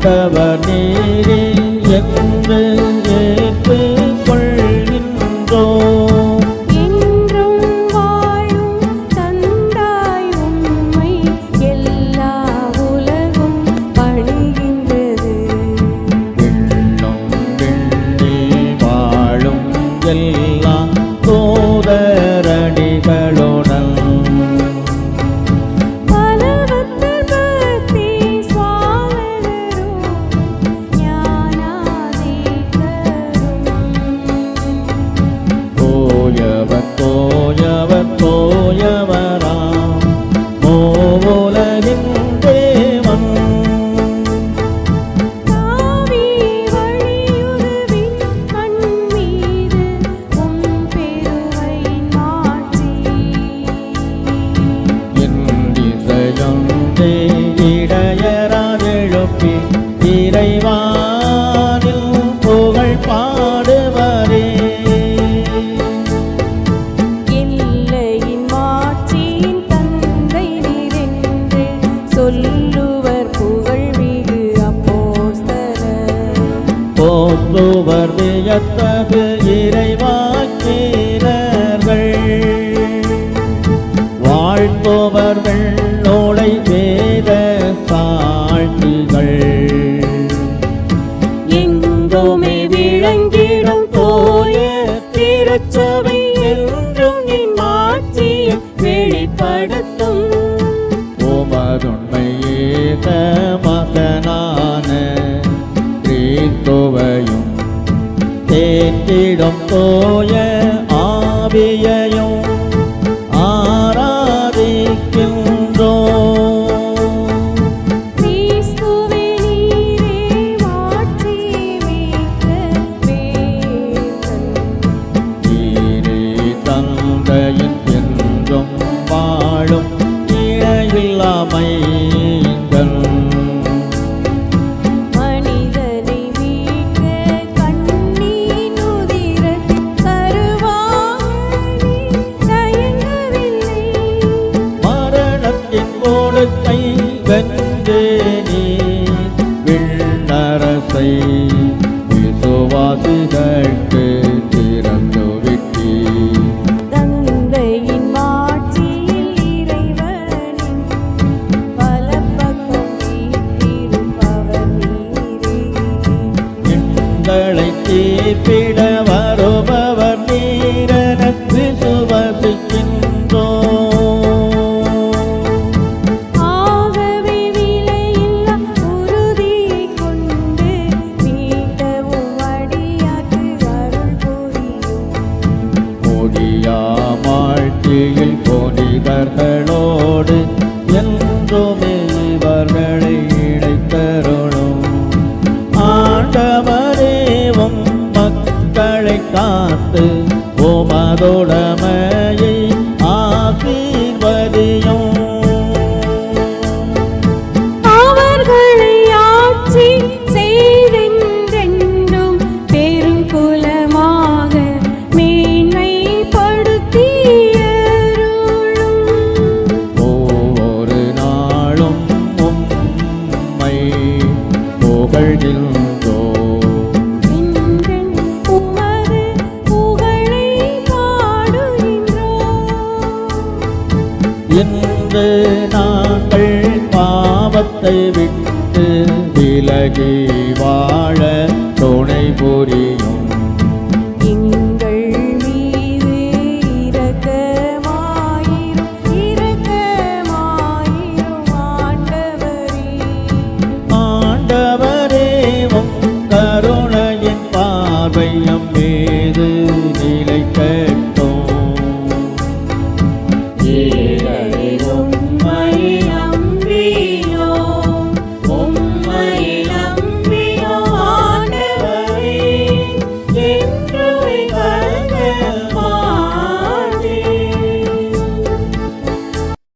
ஆண்டவர் நீரே என்று ஏற்றுக் கொள்கின்றோம். என்றும் வாழும் தந்தாய் உம்மை எல்லா உலகும் பணிகின்றது. விண்ணும் விண்ணில் வாழும் எல்லா தூதரடிகளுடன் பலவத்தர் பக்தி சுவாமினரும் ஞானாதிகரும். தோயவர் தோயவர் தோயவராம் மூவுலகின் தேவன். தாவி வழியுருவின் மண் மீது உம் பெருமையின் மாட்சி. என் இசையொன்றே இடையராதெழுப்பி இறைவானில் புகழ் பாடுவரே. எல்லையின் மாட்சியின் தந்தை நீரென்று சொல்லுவர் புகழ்மிகு அப்போஸ்தலர். போற்றுவர் வியத்தகு இறைவாக்கினர்கள். வாழ்த்துவர் வெள்ளோடை வேத சாட்சிகள். எங்குமே விளங்கிடும் தோய திருச்சபை என்றும் என் மாட்சியை வெளிப்படுத்தும். உமதுண்மை ஏக மகனான கிறிஸ்துவையும் தேற்றிடும் தோய ஆவியையும் ஆராதிக்கின்றோம். கிறிஸ்துவே நீரே மாட்சி மிக்க வேந்தன். நீரே தந்தையின் என்றும் வாழும் இணையில்லா மைந்தன். மனிதனை மீட்க கண்ணீர் உதிரத்தில் கருவாக நீர் தயங்கவில்லை. மரணத்தின் கொடுக்கை வென்று நீ விண்ணரசை விசுவாசிகளுக்கு திறந்து விட்டீர். தந்தையின் மாட்சியில் இறைவனின் வலப்பக்கம் வீற்றிருப்பவர் நீரே. எங்களை தீர்ப்பிட வருபவர் நீரென விசுவாசிக்கின்றோம். ஆகவே விலையில்லா உறுதியைக் கொண்டு மீட்டவும் அடியார்க்கு அருள் புரியும். முடியா மாட்சியில் புனிதர்களோடு என்றுமே இவர்களை இணைத்தருளும். ஆண்டவரே உம் மக்களை காத்து உமதுடைமையை ஆசீர்வதியும். அவர்களை ஆட்சி செய்தென்றென்றும் பெருங்குலமாக மேன்மைப்படுத்தியருளும். ஒவ்வொரு நாளும் உம்மை புகழ்கின்றோம். என்றென் உமது புகழை பாடுகின்றோம். இன்று நாங்கள் பாவத்தை விட்டு விலகி வாழ துணை புரியும்.